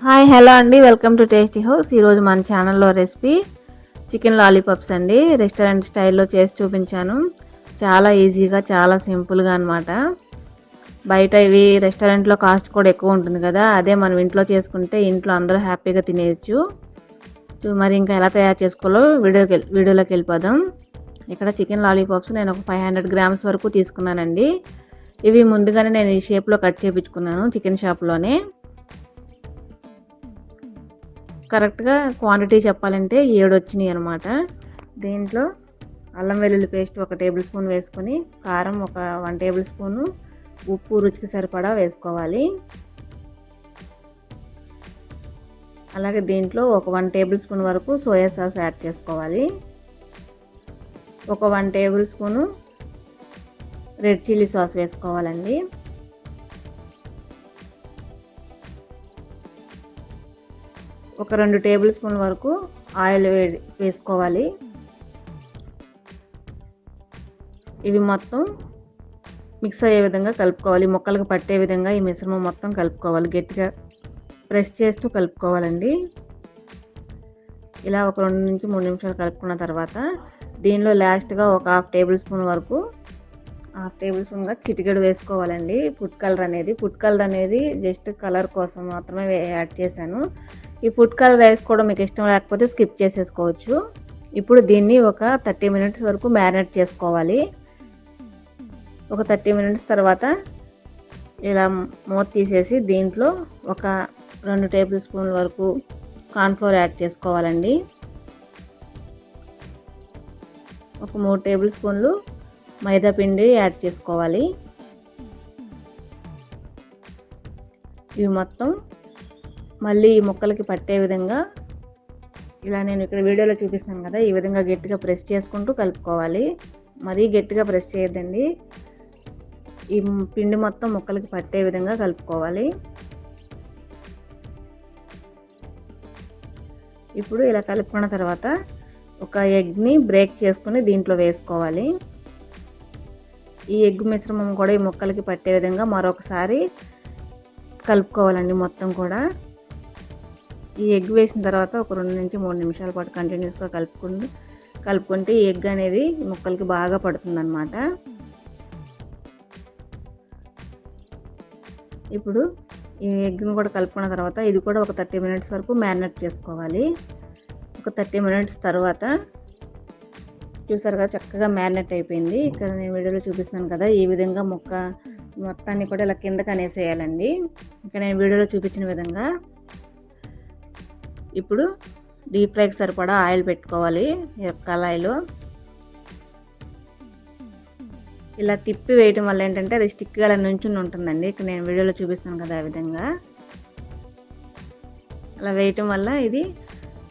Hi hello అండి, welcome to tasty house. ఈరోజు మన ఛానల్లో రెసిపీ చికెన్ లాలీపాప్స్ అండి. రెస్టారెంట్ స్టైల్లో చేసి చూపించాను. చాలా ఈజీగా, చాలా సింపుల్గా అనమాట. బయట ఇవి రెస్టారెంట్లో కాస్ట్ కూడా ఎక్కువ ఉంటుంది కదా, అదే మనం ఇంట్లో చేసుకుంటే ఇంట్లో అందరూ హ్యాపీగా తినేయచ్చు. మరి ఇంకా ఎలా తయారు చేసుకోవాలో వీడియోలోకి వెళ్ళిపోదాం. ఇక్కడ చికెన్ లాలీపాప్స్ నేను ఒక 500 గ్రామ్స్ వరకు తీసుకున్నానండి. ఇవి ముందుగానే నేను ఈ షేప్లో కట్ చేయించుకున్నాను చికెన్ షాప్లోనే. కరెక్ట్గా క్వాంటిటీ చెప్పాలంటే 7 వచ్చినాయి అనమాట. దీంట్లో అల్లం వెల్లుల్లి పేస్ట్ 1 టేబుల్ స్పూన్ వేసుకొని, కారం ఒక 1 టేబుల్ స్పూను, ఉప్పు రుచికి సరిపడా వేసుకోవాలి. అలాగే దీంట్లో ఒక 1 టేబుల్ స్పూన్ వరకు సోయా సాస్ యాడ్ చేసుకోవాలి. ఒక 1 table spoon red chilli sauce వేసుకోవాలండి. ఒక 2 టేబుల్ స్పూన్ వరకు ఆయిల్ వేసుకోవాలి. ఇవి మొత్తం మిక్స్ అయ్యే విధంగా కలుపుకోవాలి. ముక్కలకు పట్టే విధంగా ఈ మిశ్రమం మొత్తం కలుపుకోవాలి. గట్టిగా ప్రెస్ చేస్తూ కలుపుకోవాలండి. ఇలా ఒక 2 నుంచి 3 నిమిషాలు కలుపుకున్న తర్వాత దీనిలో లాస్ట్గా ఒక హాఫ్ టేబుల్ స్పూన్గా చిటికెడు వేసుకోవాలండి. ఫుడ్ కలర్ అనేది జస్ట్ కలర్ కోసం మాత్రమే యాడ్ చేశాను. ఈ ఫుడ్ కలర్ వేసుకోవడం మీకు ఇష్టం లేకపోతే స్కిప్ చేసేసుకోవచ్చు. ఇప్పుడు దీన్ని ఒక 30 మినిట్స్ వరకు మ్యారినేట్ చేసుకోవాలి. ఒక 30 మినిట్స్ తర్వాత ఇలా మూత తీసేసి దీంట్లో ఒక 2 టేబుల్ స్పూన్ల వరకు కార్న్ఫ్లోర్ యాడ్ చేసుకోవాలండి. ఒక 3 టేబుల్ స్పూన్లు మైదా పిండి యాడ్ చేసుకోవాలి. ఇవి మొత్తం మళ్ళీ ఈ ముక్కలకి పట్టే విధంగా ఇలా నేను ఇక్కడ వీడియోలో చూపిస్తాను కదా, ఈ విధంగా గట్టిగా ప్రెస్ చేసుకుంటూ కలుపుకోవాలి. మరీ గట్టిగా ప్రెస్ చేయొద్దండి. ఈ పిండి మొత్తం ముక్కలకి పట్టే విధంగా కలుపుకోవాలి. ఇప్పుడు ఇలా కలుపుకున్న తర్వాత ఒక ఎగ్ని బ్రేక్ చేసుకుని దీంట్లో వేసుకోవాలి. ఈ ఎగ్ మిశ్రమం కూడా ఈ ముక్కలకి పట్టే విధంగా మరొకసారి కలుపుకోవాలండి మొత్తం కూడా. ఈ ఎగ్ వేసిన తర్వాత ఒక 2 నుంచి 3 నిమిషాల పాటు కంటిన్యూస్గా కలుపుకుంటే ఈ ఎగ్ అనేది ముక్కలకి బాగా పడుతుందన్నమాట. ఇప్పుడు ఈ ఎగ్ని కూడా కలుపుకున్న తర్వాత ఇది కూడా ఒక 30 మినిట్స్ వరకు మ్యారినేట్ చేసుకోవాలి. ఒక 30 మినిట్స్ తర్వాత చూసారు కదా, చక్కగా మ్యారినేట్ అయిపోయింది. ఇక్కడ నేను వీడియోలో చూపిస్తున్నాను కదా, ఈ విధంగా ముక్క మొత్తాన్ని కూడా ఇలా కిందకి అనేసేయాలండి. ఇక్కడ నేను వీడియోలో చూపించిన విధంగా. ఇప్పుడు డీప్ ఫ్రైకి సరిపడా ఆయిల్ పెట్టుకోవాలి. ఈ కళాయిలో ఇలా తిప్పి వేయటం వల్ల ఏంటంటే అది స్టిక్గా అలా నుంచుని ఉంటుందండి. ఇక్కడ నేను వీడియోలో చూపిస్తాను కదా, ఆ విధంగా అలా వేయటం వల్ల ఇది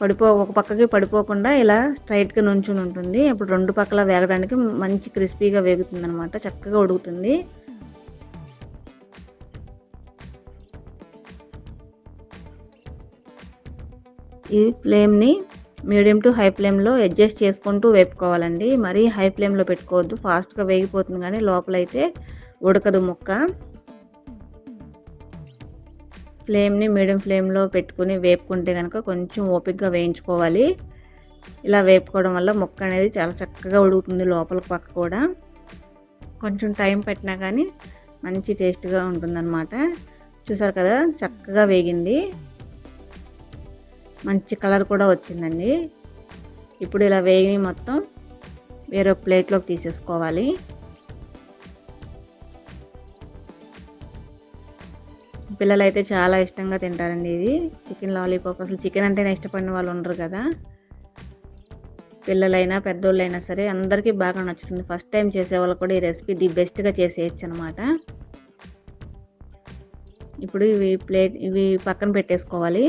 ఒక పక్కకి పడిపోకుండా ఇలా స్ట్రైట్గా నుంచుని ఉంటుంది. అప్పుడు 2 పక్కల వేగడానికి మంచి క్రిస్పీగా వేగుతుంది అనమాట, చక్కగా ఉడుకుతుంది. ఈ ఫ్లేమ్ని మీడియం టు హై ఫ్లేమ్లో అడ్జస్ట్ చేసుకుంటూ వేపుకోవాలండి. మరీ హై ఫ్లేమ్లో పెట్టుకోవద్దు, ఫాస్ట్గా వేగిపోతుంది కానీ లోపలైతే ఉడకదు ముక్క. ఫ్లేమ్ని మీడియం ఫ్లేమ్లో పెట్టుకుని వేపుకుంటే కనుక కొంచెం ఓపికగా వేయించుకోవాలి. ఇలా వేపుకోవడం వల్ల ముక్క అనేది చాలా చక్కగా ఉడుకుతుంది, లోపల పక్క కూడా. కొంచెం టైం పట్టినా కానీ మంచి టేస్ట్గా ఉంటుందన్నమాట. చూసారు కదా, చక్కగా వేగింది, మంచి కలర్ కూడా వచ్చిందండి. ఇప్పుడు ఇలా వేగి మొత్తం వేరే ప్లేట్లోకి తీసేసుకోవాలి. పిల్లలు అయితే చాలా ఇష్టంగా తింటారండి ఇది చికెన్ లాలీపాప్. అసలు చికెన్ అంటేనే ఇష్టపడిన వాళ్ళు ఉండరు కదా, పిల్లలైనా పెద్దోళ్ళైనా సరే అందరికీ బాగా నచ్చుతుంది. ఫస్ట్ టైం చేసేవాళ్ళు కూడా ఈ రెసిపీ ది బెస్ట్గా చేసేయచ్చు అనమాట. ఇప్పుడు ఇవి పక్కన పెట్టేసుకోవాలి.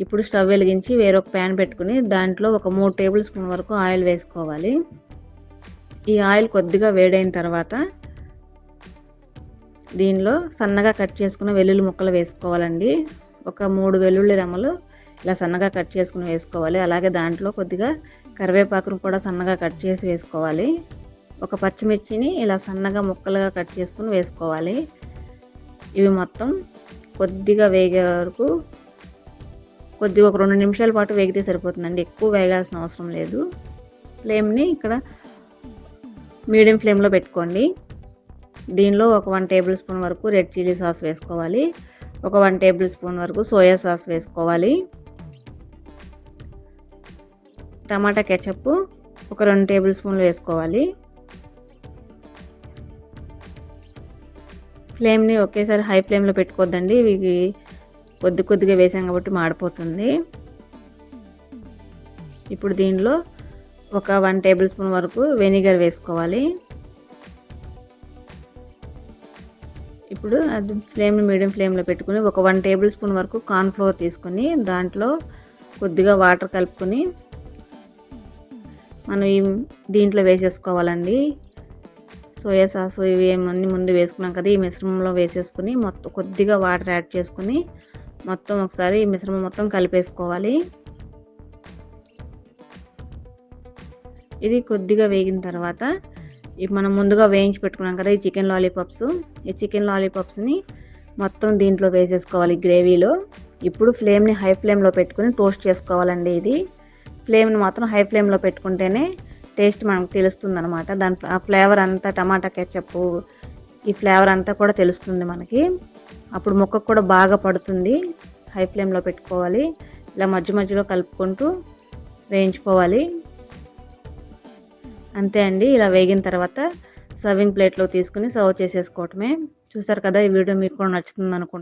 ఇప్పుడు స్టవ్ వెలిగించి వేరొక ప్యాన్ పెట్టుకుని దాంట్లో ఒక 3 టేబుల్ స్పూన్ వరకు ఆయిల్ వేసుకోవాలి. ఈ ఆయిల్ కొద్దిగా వేడైన తర్వాత దీనిలో సన్నగా కట్ చేసుకున్న వెల్లుల్లి ముక్కలు వేసుకోవాలండి. ఒక 3 వెల్లుల్లి రెమ్మలు ఇలా సన్నగా కట్ చేసుకుని వేసుకోవాలి. అలాగే దాంట్లో కొద్దిగా కరివేపాకును కూడా సన్నగా కట్ చేసి వేసుకోవాలి. ఒక పచ్చిమిర్చిని ఇలా సన్నగా ముక్కలుగా కట్ చేసుకుని వేసుకోవాలి. ఇవి మొత్తం కొద్దిగా వేగే వరకు కొద్దిగా ఒక 2 నిమిషాల పాటు వేగితే సరిపోతుందండి, ఎక్కువ వేగాల్సిన అవసరం లేదు. ఫ్లేమ్ని ఇక్కడ మీడియం ఫ్లేమ్లో పెట్టుకోండి. దీనిలో ఒక 1 టేబుల్ స్పూన్ వరకు రెడ్ చిల్లీ సాస్ వేసుకోవాలి, ఒక 1 టేబుల్ స్పూన్ వరకు సోయా సాస్ వేసుకోవాలి, టమాటా కెచప్ ఒక 2 టేబుల్ స్పూన్లు వేసుకోవాలి. ఫ్లేమ్ని ఒకేసారి హై ఫ్లేమ్లో పెట్టుకోవద్దండి, ఇవి కొద్దిగా వేసాం కాబట్టి మాడిపోతుంది. ఇప్పుడు దీనిలో ఒక 1 టేబుల్ స్పూన్ వరకు వెనిగర్ వేసుకోవాలి. ఇప్పుడు అది ఫ్లేమ్ని మీడియం ఫ్లేమ్లో పెట్టుకుని ఒక 1 టేబుల్ స్పూన్ వరకు కార్న్ఫ్లోర్ తీసుకుని దాంట్లో కొద్దిగా వాటర్ కలుపుకొని మనం దీంట్లో వేసేసుకోవాలండి. సోయా సాస్ ఇవి అన్నీ ముందు వేసుకున్నాం కదా, ఈ మిశ్రమంలో వేసేసుకుని మొత్తం కొద్దిగా వాటర్ యాడ్ చేసుకుని మొత్తం ఒకసారి ఈ మిశ్రమం మొత్తం కలిపేసుకోవాలి. ఇది కొద్దిగా వేగిన తర్వాత మనం ముందుగా వేయించి పెట్టుకున్నాం కదా ఈ చికెన్ లాలీపాప్స్, ఈ చికెన్ లాలీపాప్స్ని మొత్తం దీంట్లో వేసేసుకోవాలి గ్రేవీలో. ఇప్పుడు ఫ్లేమ్ని హై ఫ్లేమ్లో పెట్టుకుని టోస్ట్ చేసుకోవాలండి. ఇది ఫ్లేమ్ని మాత్రం హై ఫ్లేమ్లో పెట్టుకుంటేనే టేస్ట్ మనకు తెలుస్తుంది అనమాట. దాంట్లో ఆ ఫ్లేవర్ అంతా టమాటా కెచప్ ఈ ఫ్లేవర్ అంతా కూడా తెలుస్తుంది మనకి, అప్పుడు ముక్కకు కూడా బాగా పడుతుంది. హై ఫ్లేమ్లో పెట్టుకోవాలి, ఇలా మధ్య మధ్యలో కలుపుకుంటూ వేయించుకోవాలి. అంతే అండి, ఇలా వేగిన తర్వాత సర్వింగ్ ప్లేట్లో తీసుకుని సర్వ్ చేసేసుకోవటమే. చూసారు కదా, ఈ వీడియో మీకు కూడా నచ్చుతుంది అనుకుంటున్నాను.